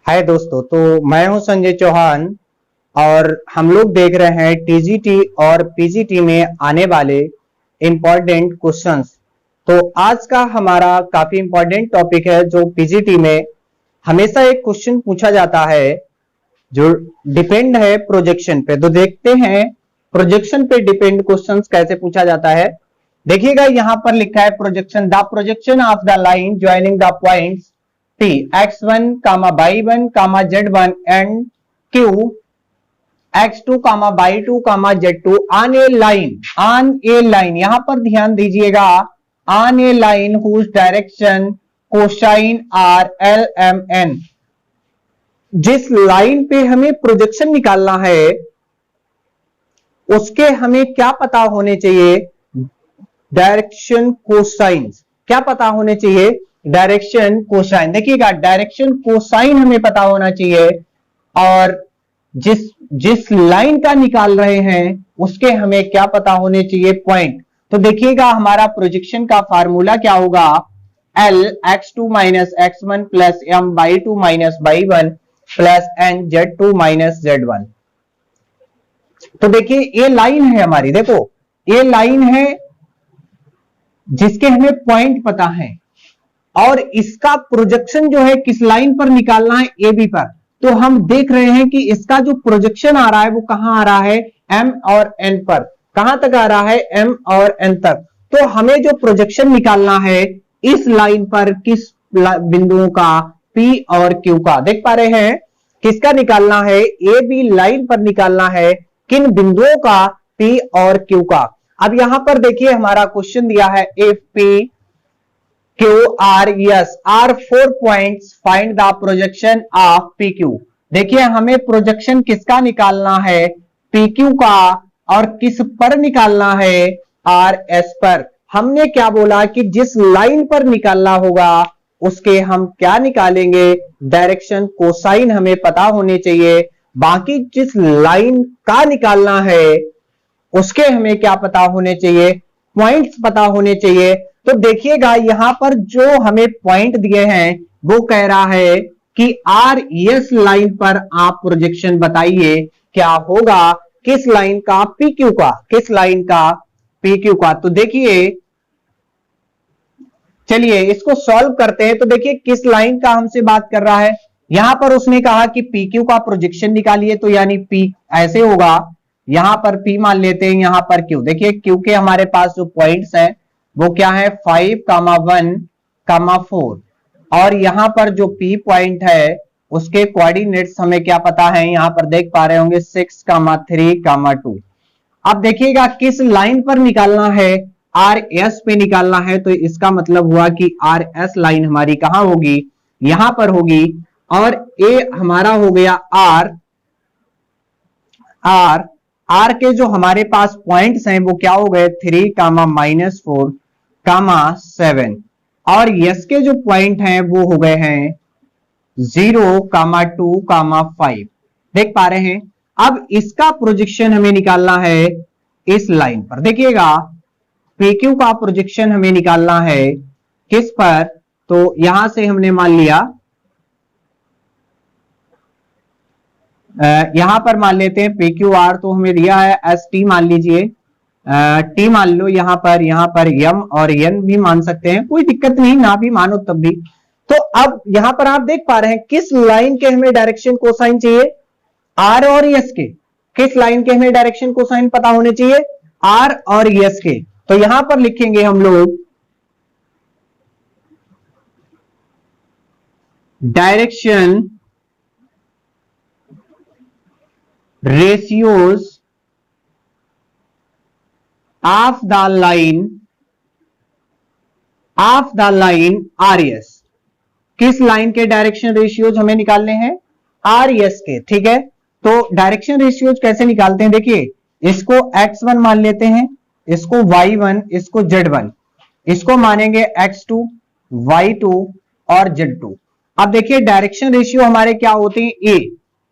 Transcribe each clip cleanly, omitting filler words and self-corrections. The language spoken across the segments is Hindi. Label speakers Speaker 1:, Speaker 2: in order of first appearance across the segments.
Speaker 1: हाय दोस्तों, तो मैं हूं संजय चौहान और हम लोग देख रहे हैं टीजीटी और पीजीटी में आने वाले इंपॉर्टेंट क्वेश्चंस। तो आज का हमारा काफी इंपॉर्टेंट टॉपिक है जो पीजीटी में हमेशा एक क्वेश्चन पूछा जाता है जो डिपेंड है प्रोजेक्शन पे। तो देखते हैं प्रोजेक्शन पे डिपेंड क्वेश्चंस कैसे पूछा जाता है। देखिएगा यहाँ पर लिखा है projection, the projection of the line joining the points P x1, y1, z1 and q x2, y2, z2 on a line। यहां पर ध्यान दीजिएगा, on a line whose direction cosine r l m n। जिस लाइन पे हमें प्रोजेक्शन निकालना है उसके हमें क्या पता होने चाहिए? Direction cosine. क्या पता होने चाहिए? Direction cosine. देखिएगा, डायरेक्शन कोसाइन हमें पता होना चाहिए और जिस लाइन का निकाल रहे हैं उसके हमें क्या पता होने चाहिए? पॉइंट। तो देखिएगा हमारा प्रोजेक्शन का फार्मूला क्या होगा? L x2 minus x1 plus m y2 minus y1 plus n z2 minus z1। तो देखिए ये लाइन है हमारी, देखो ये लाइन है जिसके हमें पॉइंट पता है और इसका प्रोजेक्शन जो है किस लाइन पर निकालना है? ए बी पर। तो हम देख रहे हैं कि इसका जो प्रोजेक्शन आ रहा है वो कहां आ रहा है? एम और एन पर। कहां तक आ रहा है? एम और एन तक। तो हमें जो प्रोजेक्शन निकालना है इस लाइन पर किस बिंदुओं का? पी और क्यू का। देख पा रहे हैं किसका निकालना है? ए बी लाइन पर निकालना है। किन बिंदुओं का? पी और क्यू का। अब यहां पर देखिए हमारा क्वेश्चन दिया है if P Q R S are 4 points find the projection of P Q. देखिए हमें प्रोजेक्शन किसका निकालना है? पी क्यू का। और किस पर निकालना है? आर एस पर। हमने क्या बोला कि जिस लाइन पर निकालना होगा उसके हम क्या निकालेंगे? डायरेक्शन कोसाइन हमें पता होने चाहिए। बाकी जिस लाइन का निकालना है उसके हमें क्या पता होने चाहिए? पॉइंट्स पता होने चाहिए। तो देखिएगा यहां पर जो हमें पॉइंट दिए हैं वो कह रहा है कि आर एस लाइन पर आप प्रोजेक्शन बताइए क्या होगा? किस लाइन का? पी क्यू का। किस लाइन का? पी क्यू का। तो देखिए चलिए इसको सॉल्व करते हैं। तो देखिए किस लाइन का हमसे बात कर रहा है। यहां पर उसने कहा कि पी क्यू का प्रोजेक्शन निकालिए, तो यानी पी ऐसे होगा, यहां पर पी मान लेते हैं, यहां पर क्यू। देखिए क्यू के हमारे पास जो पॉइंट्स हैं वो क्या है? 5, 1, 4। और यहां पर जो पी पॉइंट है उसके कोऑर्डिनेट्स हमें क्या पता है? यहां पर देख पा रहे होंगे 6, 3, 2। अब देखिएगा किस लाइन पर निकालना है? आर एस पे निकालना है। तो इसका मतलब हुआ कि आर एस लाइन हमारी कहां होगी? यहां पर होगी। और ए हमारा हो गया आर के जो हमारे पास पॉइंट्स हैं वो क्या हो गए? 3, -4, 7। और यस के जो पॉइंट हैं वो हो गए हैं 0, 2, 5। देख पा रहे हैं। अब इसका प्रोजेक्शन हमें निकालना है इस लाइन पर। देखिएगा PQ का प्रोजेक्शन हमें निकालना है किस पर? तो यहां से हमने मान लिया, यहां पर मान लेते हैं PQR तो हमें दिया है ST मान लीजिए, टी मान लो। यहां पर यम और एन भी मान सकते हैं, कोई दिक्कत नहीं, ना भी मानो तब भी। तो अब यहां पर आप देख पा रहे हैं किस लाइन के हमें डायरेक्शन कोसाइन चाहिए? आर और यस के। किस लाइन के हमें डायरेक्शन कोसाइन पता होने चाहिए? आर और यस के। तो यहां पर लिखेंगे हम लोग direction ratios of the line RS। किस लाइन के डायरेक्शन रेशियोज हमें निकालने हैं? RS के। ठीक है, तो डायरेक्शन रेशियोज कैसे निकालते हैं? देखिए इसको x1 मान लेते हैं, इसको y1, इसको z1, इसको मानेंगे x2, y2 और z2। अब देखिए डायरेक्शन रेशियो हमारे क्या होते हैं?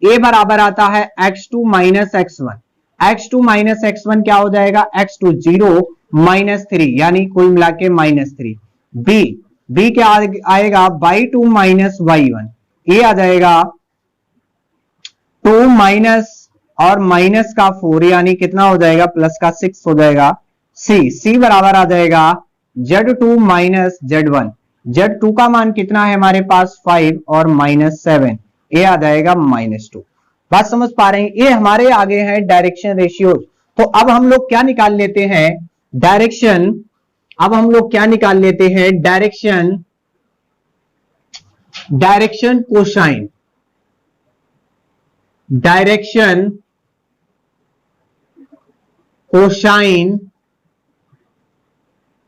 Speaker 1: ए बराबर आता है x2 minus x1। x2 minus x1 क्या हो जाएगा? x2 0 -3, यानी कुल मिला के -3। बी क्या आएगा? y2 minus y1। ये आ जाएगा 2 माइनस और माइनस का 4 यानी कितना हो जाएगा, प्लस का 6 हो जाएगा। सी बराबर आ जाएगा Z2 माइनस Z1। Z2 का मान कितना है हमारे पास 5 और माइनस 7, ये आ जाएगा -2। बात समझ पा रहे हैं? ये हमारे आगे है डायरेक्शन रेशियो। तो अब हम लोग क्या निकाल लेते हैं, डायरेक्शन। अब हम लोग क्या निकाल लेते हैं, direction cosine. Direction cosine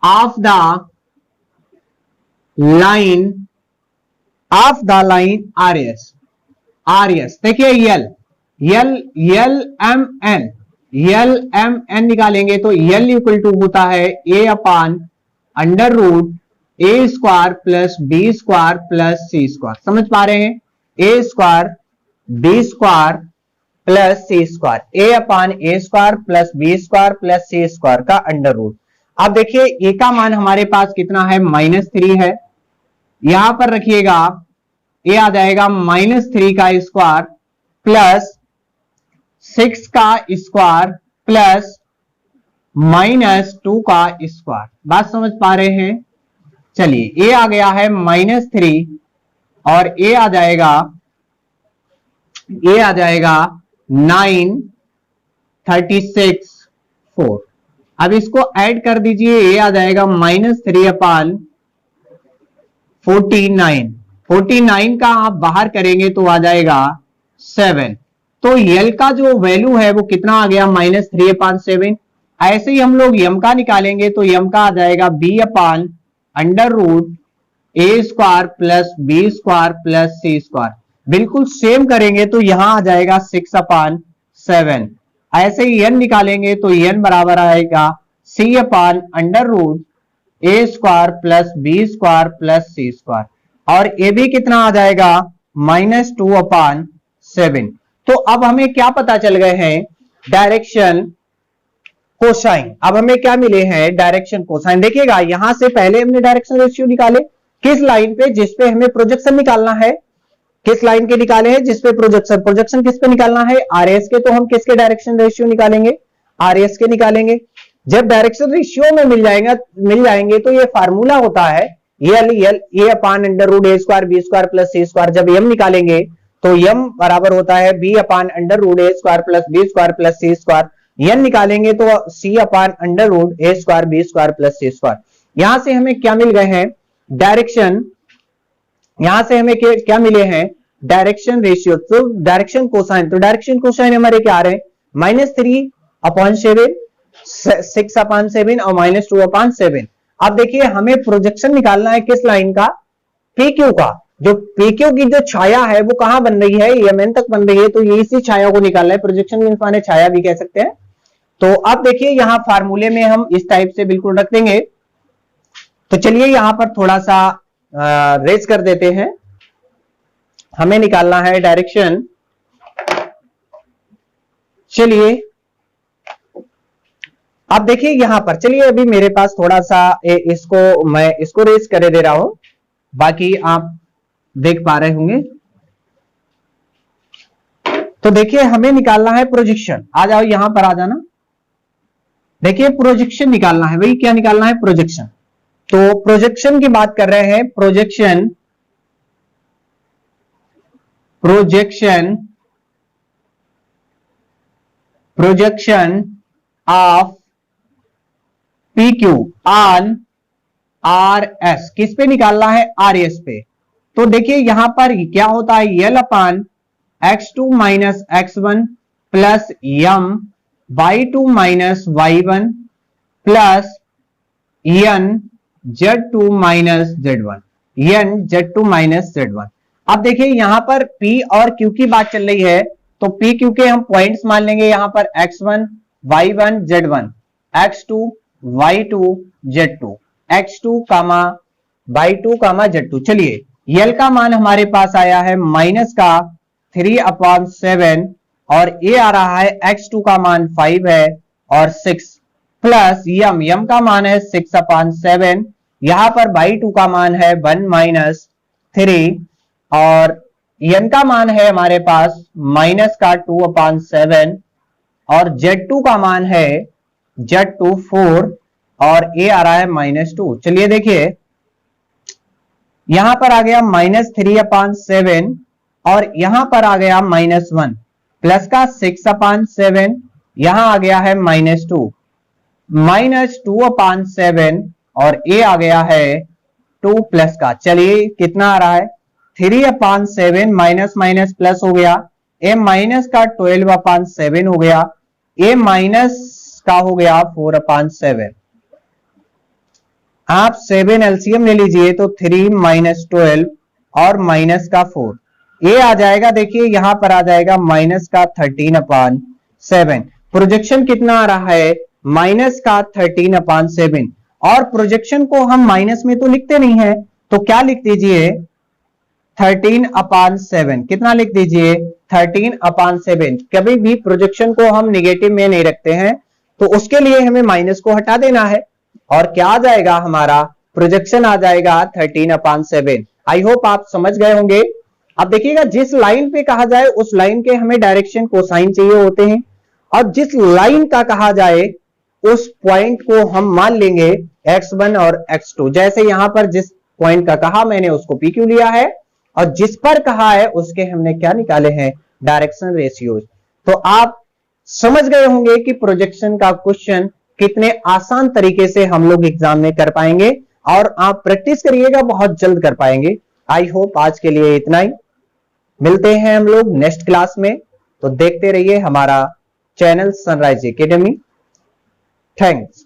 Speaker 1: of the line RS। देखिए एल एम एन निकालेंगे तो L इक्वल टू होता है A upon under root A square plus B square plus C square. समझ पा रहे हैं? A square B square plus C square, A upon A square plus B square plus C square का अंडर रूट। अब देखिए A का मान हमारे पास कितना है, -3 है। यहां पर रखिएगा A आ जाएगा -3 का स्क्वायर प्लस 6 का स्क्वायर प्लस -2 का स्क्वायर। बात समझ पा रहे हैं? चलिए A आ गया है -3 और A आ जाएगा 9, 36, 4। अब इसको ऐड कर दीजिए, A आ जाएगा -3 अपान 49। 49 का आप बाहर करेंगे तो आ जाएगा 7। तो L का जो वैल्यू है वो कितना आ गया, -3 अपान 7। ऐसे ही हम लोग M का निकालेंगे तो M का आ जाएगा B upon under root A square plus B square plus C square. बिल्कुल सेम करेंगे तो यहां आ जाएगा 6 अपान 7। ऐसे ही N निकालेंगे तो N बराबर आएगा C upon under root A square plus B square plus C square. और A भी कितना आ जाएगा, -2 अपान 7। तो अब हमें क्या पता चल गए हैं, डायरेक्शन कोसाइन। अब हमें क्या मिले हैं, डायरेक्शन कोसाइन। देखिएगा यहां से पहले हमने डायरेक्शन रेशियो निकाले किस लाइन पे, जिसपे हमें प्रोजेक्शन निकालना है। किस लाइन के निकाले हैं, जिसपे प्रोजेक्शन किस पे निकालना है, RS के। तो हम किसके डायरेक्शन रेशियो निकालेंगे, RS के निकालेंगे। जब डायरेक्शन रेशियो में मिल जाएंगे तो ये फार्मूला होता है A upon under root A square B square plus C square. जब M निकालेंगे तो M बराबर होता है B upon under root A square plus B square plus C square. N निकालेंगे तो C upon under root A square B square plus C square. यहां से हमें क्या मिल गए हैं, डायरेक्शन। यहां से हमें क्या मिले हैं, डायरेक्शन रेशियो। तो डायरेक्शन कोसाइन, तो डायरेक्शन कोसाइन हमारे क्या आ रहे हैं, -3 अपान 7, 6 अपान 7 और -2 अपान 7। अब देखिए हमें प्रोजेक्शन निकालना है किस लाइन का, PQ का। जो PQ की जो छाया है वो कहां बन रही है, यमन तक बन रही है। तो ये इसी छाया को निकालना है। प्रोजेक्शन मींस माने छाया भी कह सकते हैं। तो अब देखिए यहां फार्मूले में हम इस टाइप से बिल्कुल रख देंगे। तो चलिए यहां पर थोड़ा सा रेज कर देते हैं। हमें निकालना है डायरेक्शन। चलिए अब देखिए यहां पर, चलिए अभी मेरे पास थोड़ा सा मैं इसको रेज कर दे रहा हूं, बाकी आप देख पा रहे होंगे। तो देखिए हमें निकालना है प्रोजेक्शन। आ जाओ यहां पर आ जाना। देखिए प्रोजेक्शन निकालना है भाई, क्या निकालना है, प्रोजेक्शन। तो प्रोजेक्शन की बात कर रहे हैं। Projection of PQ on RS। किस पे निकालना है, RS पे। तो देखिए यहां पर क्या होता है, L अपान x2 minus x1 plus M y2 minus y1 plus N Z2 minus Z1, N Z2 minus Z1। अब देखिए यहां पर P और Q की बात चल रही है, तो P Q के हम पॉइंट्स मान लेंगे। यहां पर x1 y1 z1, x2 y2 z2, x2 कामा y2 कामा z2। चलिए L का मान हमारे पास आया है -3 अपान 7 और A आ रहा है x2 का मान 5 है और 6 प्लस M का मान है 6 अपान 7। यहां पर y2 का मान है 1 - 3 और n का मान है हमारे पास माइनस का 2/7 और Z2 का मान है Z2 4 और a आ रहा है -2। चलिए देखिए यहां पर आ गया -3/7 और यहां पर आ गया -1 प्लस का 6/7 यहां आ गया है -2 -2/7 और a आ गया है 2 प्लस का। चलिए कितना आ रहा है 3/7 माइनस माइनस प्लस हो गया a माइनस का 12/7 हो गया a माइनस का हो गया 4/7। आप 7 एलसीएम ले लीजिए तो 3 माइनस 12 और माइनस का 4 a आ जाएगा। देखिए यहां पर आ जाएगा माइनस का 13/7। प्रोजेक्शन कितना आ रहा है माइनस का 13/7 और प्रोजेक्शन को हम माइनस में तो लिखते नहीं है तो क्या लिख दीजिए 13/7। कितना लिख दीजिए 13/7। कभी भी प्रोजेक्शन को हम निगेटिव में नहीं रखते हैं तो उसके लिए हमें माइनस को हटा देना है और क्या आ जाएगा हमारा प्रोजेक्शन आ जाएगा 13/7। आई होप आप समझ गए होंगे। अब देखिएगा जिस लाइन पे कहा जाए उस लाइन के हमें डायरेक्शन कोसाइन चाहिए होते हैं और जिस लाइन का कहा जाए उस पॉइंट को हम मान लेंगे x1 और x2। जैसे यहां पर जिस पॉइंट का कहा मैंने उसको PQ लिया है और जिस पर कहा है उसके हमने क्या निकाले हैं डायरेक्शन रेशियोज। तो आप समझ गए होंगे कि प्रोजेक्शन का क्वेश्चन कितने आसान तरीके से हम लोग एग्जाम में कर पाएंगे और आप प्रैक्टिस करिएगा बहुत जल्द कर पाएंगे। आई होप आज के लिए इतना ही। मिलते हैं हम लोग नेक्स्ट क्लास में। तो देखते रहिए हमारा चैनल सनराइज एकेडमी। थैंक्स।